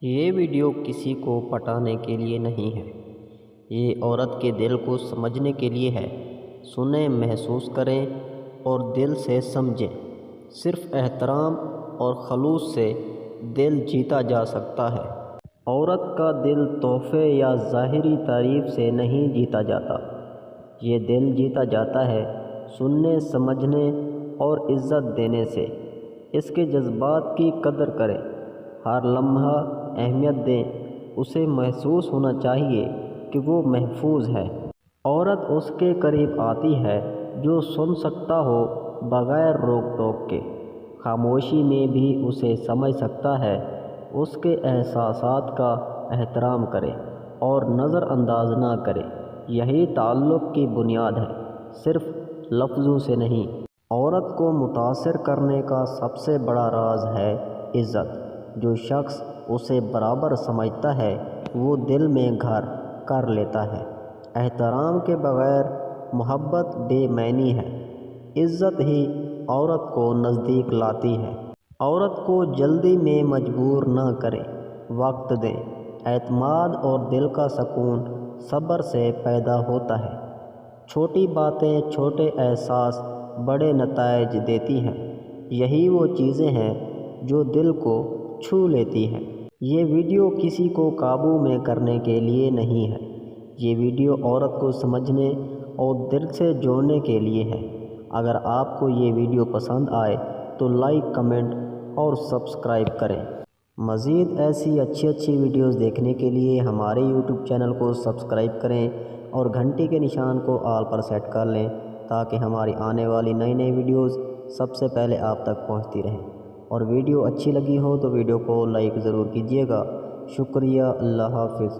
یہ ویڈیو کسی کو پٹانے کے لیے نہیں ہے، یہ عورت کے دل کو سمجھنے کے لیے ہے۔ سنیں، محسوس کریں اور دل سے سمجھیں۔ صرف احترام اور خلوص سے دل جیتا جا سکتا ہے۔ عورت کا دل تحفے یا ظاہری تعریف سے نہیں جیتا جاتا، یہ دل جیتا جاتا ہے سننے، سمجھنے اور عزت دینے سے۔ اس کے جذبات کی قدر کریں، ہر لمحہ اہمیت دیں، اسے محسوس ہونا چاہیے کہ وہ محفوظ ہے۔ عورت اس کے قریب آتی ہے جو سن سکتا ہو بغیر روک ٹوک کے، خاموشی میں بھی اسے سمجھ سکتا ہے۔ اس کے احساسات کا احترام کرے اور نظر انداز نہ کرے۔ یہی تعلق کی بنیاد ہے، صرف لفظوں سے نہیں۔ عورت کو متاثر کرنے کا سب سے بڑا راز ہے عزت۔ جو شخص اسے برابر سمجھتا ہے وہ دل میں گھر کر لیتا ہے۔ احترام کے بغیر محبت بے معنی ہے۔ عزت ہی عورت کو نزدیک لاتی ہے۔ عورت کو جلدی میں مجبور نہ کریں، وقت دیں۔ اعتماد اور دل کا سکون صبر سے پیدا ہوتا ہے۔ چھوٹی باتیں، چھوٹے احساس بڑے نتائج دیتی ہیں۔ یہی وہ چیزیں ہیں جو دل کو چھو لیتی ہیں۔ یہ ویڈیو کسی کو قابو میں کرنے کے لیے نہیں ہے، یہ ویڈیو عورت کو سمجھنے اور دل سے جوڑنے کے لیے ہے۔ اگر آپ کو یہ ویڈیو پسند آئے تو لائک، کمنٹ اور سبسکرائب کریں۔ مزید ایسی اچھی ویڈیوز دیکھنے کے لیے ہمارے یوٹیوب چینل کو سبسکرائب کریں اور گھنٹی کے نشان کو آل پر سیٹ کر لیں تاکہ ہماری آنے والی نئی ویڈیوز سب سے پہلے آپ تک پہنچتی رہیں۔ اور ویڈیو اچھی لگی ہو تو ویڈیو کو لائک ضرور کیجیے گا۔ شکریہ، اللہ حافظ۔